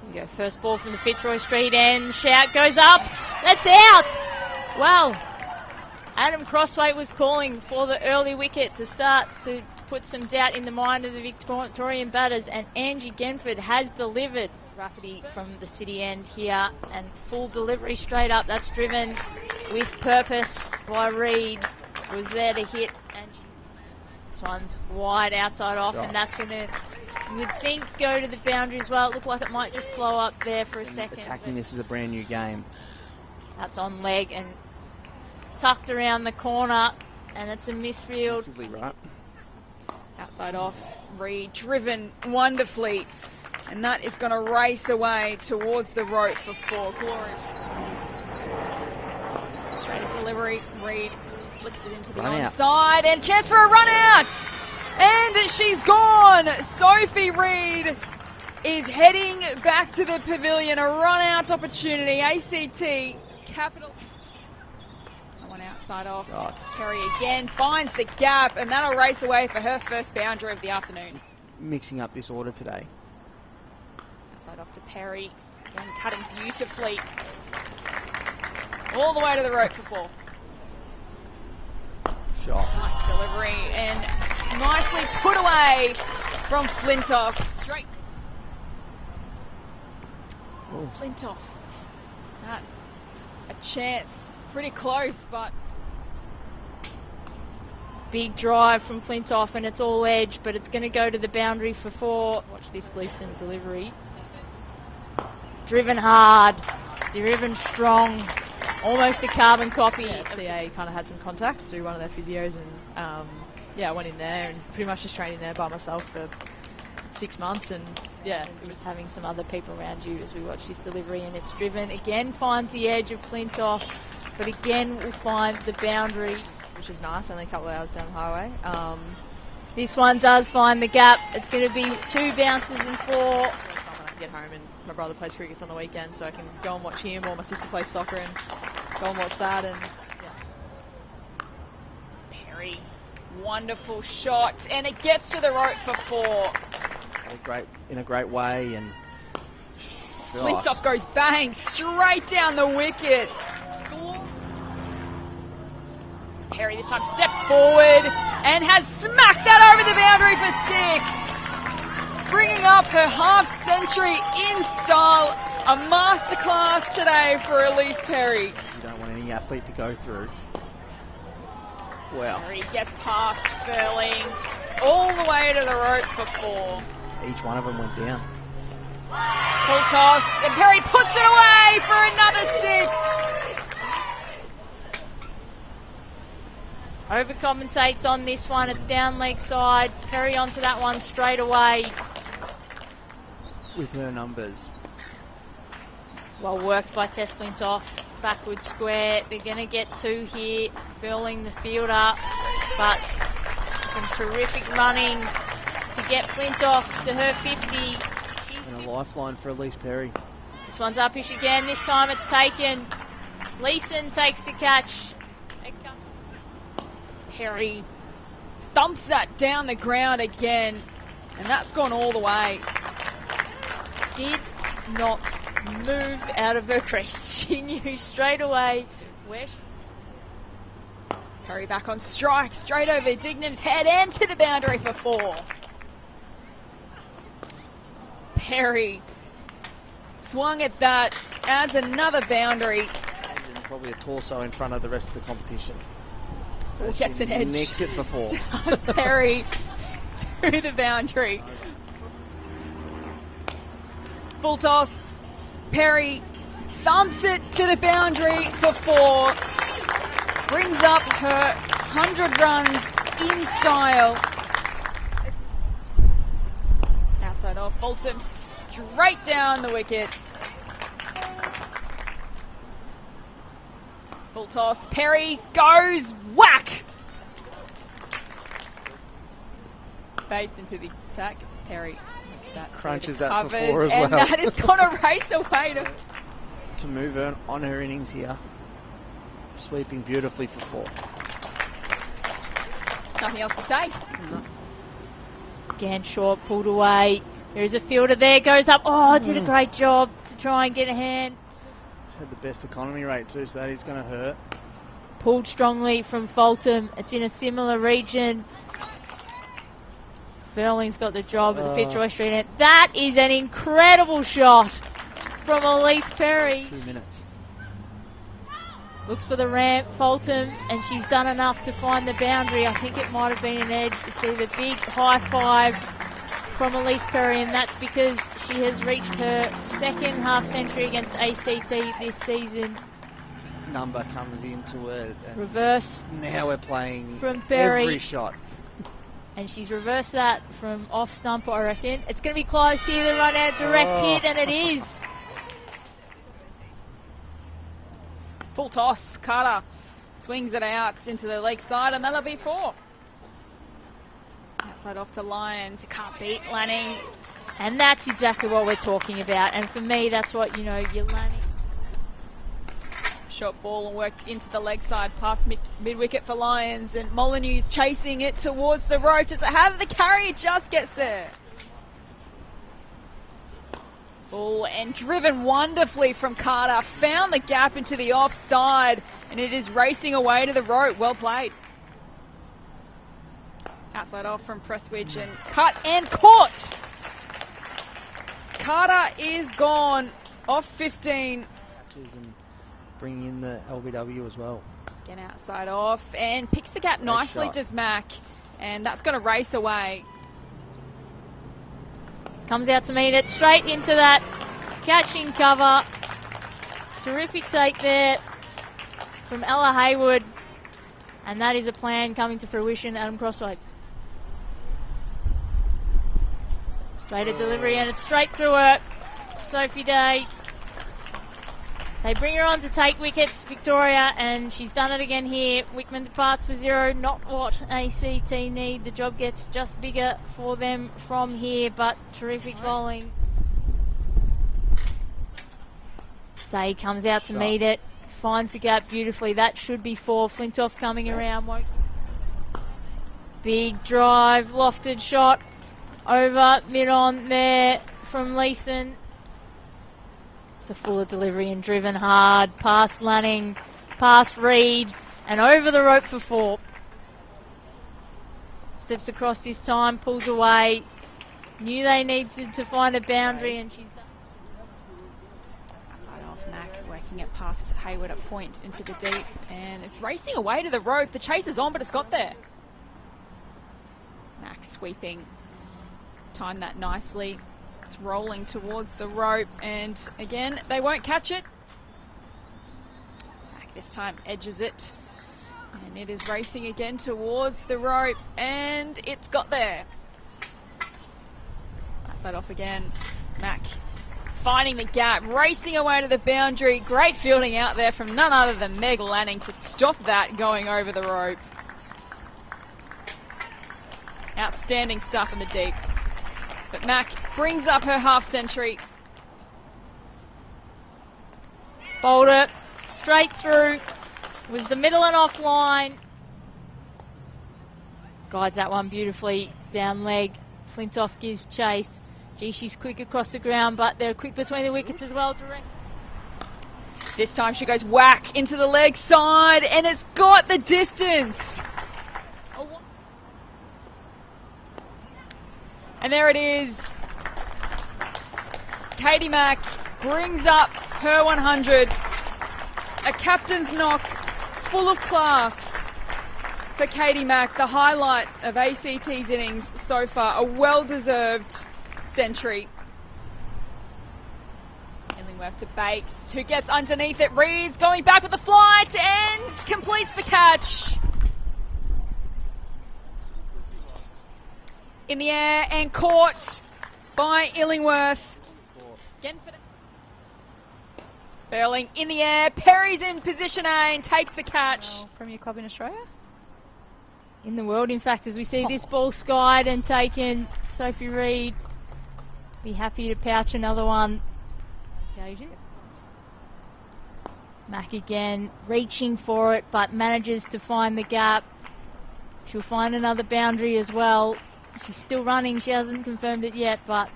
We go first ball from the Fitzroy Street end. Shout goes up. That's out. Well, Adam Crossway was calling for the early wicket to start to put some doubt in the mind of the Victorian batters, and Angie Genford has delivered. Rafferty from the city end here, and full delivery straight up. That's driven with purpose by Reid. Was there to hit, and this one's wide outside off, and that's going to, you would think, go to the boundary as well. It looked like it might just slow up there for a second. Attacking this is a brand new game. That's on leg and tucked around the corner, and it's a misfield. Right. Outside off, Reid driven wonderfully, and that is going to race away towards the rope for 4. Glorious. Straight delivery, Reid flicks it into the onside, and chance for a run out, and she's gone. Sophie Reid is heading back to the pavilion. A run out opportunity. ACT Capital. One outside off. Shot. Perry again finds the gap, and that'll race away for her first boundary of the afternoon. Mixing up this order today. Outside off to Perry. Again, cutting beautifully. All the way to the rope for 4. Shot. Nice delivery, and nicely put away from Flintoff. Straight. Ooh. Flintoff. That a chance. Pretty close, but Big drive from Flintoff, and it's all edge, but it's going to go to the boundary for 4. Watch this Leeson delivery. Driven hard, driven strong, almost a carbon copy. Yeah, CA kind of had some contacts through one of their physios, and yeah, I went in there and pretty much just training there by myself for 6 months, and yeah, it was having some other people around you as we watch this delivery, and it's driven again, finds the edge of Flintoff, but again we'll find the boundary, which is nice. Only a couple of hours down the highway. This one does find the gap. It's going to be 2 bounces and 4. When I can get home, and my brother plays cricket on the weekend, so I can go and watch him, or my sister plays soccer and go and watch that. And yeah. Perry, wonderful shot, and it gets to the rope for 4. In a great way, and Flintoff goes bang straight down the wicket. Perry this time steps forward and has smacked that over the boundary for 6. Bringing up her half century in style. A masterclass today for Elise Perry. You don't want any athlete to go through. Wow. Perry gets past Furling all the way to the rope for 4. Each one of them went down. Full toss, and Perry puts it away for another 6. Overcompensates on this one. It's down leg side. Perry onto that one straight away. With her numbers. Well worked by Tess Flintoff. Backward square. They're going to get 2 here. Furling the fielder. But some terrific running to get Flintoff to her 50. She's And a lifeline for Elise Perry. This one's upish again. This time it's taken. Leeson takes the catch. Perry thumps that down the ground again, and that's gone all the way. Did not move out of her crease. She knew straight away where she... Perry back on strike, straight over Dignam's head and to the boundary for 4. Perry swung at that, adds another boundary. And probably a torso in front of the rest of the competition. Gets an edge. Nicks it for 4. Does Perry to the boundary. Full toss. Perry thumps it to the boundary for 4. Brings up her 100 runs in style. Outside off. Fulton straight down the wicket. Full toss. Perry goes whack. Fades into the attack. Perry makes that. Crunches that for 4 as well. And that is going to race away to move her on her innings here. Sweeping beautifully for 4. Nothing else to say. No. Again, short, pulled away. Here's a fielder there, goes up. Oh, did a great job to try and get a hand. Had the best economy rate too, so that is going to hurt. Pulled strongly from Fulton. It's in a similar region. Furling's got the job at the Fitzroy Street end. That is an incredible shot from Elise Perry. 2 minutes. Looks for the ramp, Fulton, and she's done enough to find the boundary. I think it might have been an edge. You see the big high five from Elise Perry, and that's because she has reached her second half century against ACT this season. Number comes into it. Reverse. Now we're playing from Perry. Every shot. And she's reversed that from off stump, I reckon. It's going to be close here, the run out, direct hit, and it is. Full toss. Carter swings it out into the leg side, and that'll be 4. Outside off to Lyons. You can't beat Lanning. And that's exactly what we're talking about. And for me, that's what, you're Lanning. Short ball and worked into the leg side past mid-wicket for Lions, and Molyneux's chasing it towards the rope. Does it have the carry? It just gets there. Full and driven wonderfully from Carter. Found the gap into the offside, and it is racing away to the rope. Well played. Outside off from Prestwich and cut and caught. Carter is gone off 15. And bringing in the LBW as well. Again outside off and picks the gap nicely, shot. does Mac. And that's going to race away. Comes out to meet it straight into that catching cover. Terrific take there from Ella Hayward. And that is a plan coming to fruition, Adam Crossway. Straight a delivery, and it's straight through her. Sophie Day. They bring her on to take wickets, Victoria, and she's done it again here. Wickman departs for 0, not what ACT need. The job gets just bigger for them from here, but terrific bowling. Day comes out to meet it, finds the gap beautifully. That should be 4. Flintoff coming around. Big drive, lofted shot over mid-on there from Leeson. It's a fuller delivery and driven hard past Lanning, past Reed, and over the rope for 4. Steps across this time, pulls away. Knew they needed to find a boundary, and she's done. Outside off, Mac working it past Hayward at point into the deep, and it's racing away to the rope. The chase is on, but it's got there. Mac sweeping, timed that nicely. It's rolling towards the rope, and again, they won't catch it. Back this time, edges it, and it is racing again towards the rope, and it's got there. Outside off again, Mac finding the gap, racing away to the boundary. Great fielding out there from none other than Meg Lanning to stop that going over the rope. Outstanding stuff in the deep. But Mac brings up her half century. Bowled it straight through. Was the middle and off line. Guides that one beautifully down leg. Flintoff gives chase. Gee, she's quick across the ground, but they're quick between the wickets as well. Direct. This time she goes whack into the leg side, and it's got the distance. And there it is. Katie Mack brings up her 100. A captain's knock, full of class for Katie Mack. The highlight of ACT's innings so far. A well-deserved century. Illingworth to Bates, who gets underneath it. Reed's going back with the flight and completes the catch. In the air and caught by Illingworth. Again for Furling in the air. Perry's in position A and takes the catch. Premier club in Australia? In the world, in fact, as we see this ball skied and taken. Sophie Reed be happy to pouch another one. Occasion. Mack again, reaching for it, but manages to find the gap. She'll find another boundary as well. She's still running. She hasn't confirmed it yet, but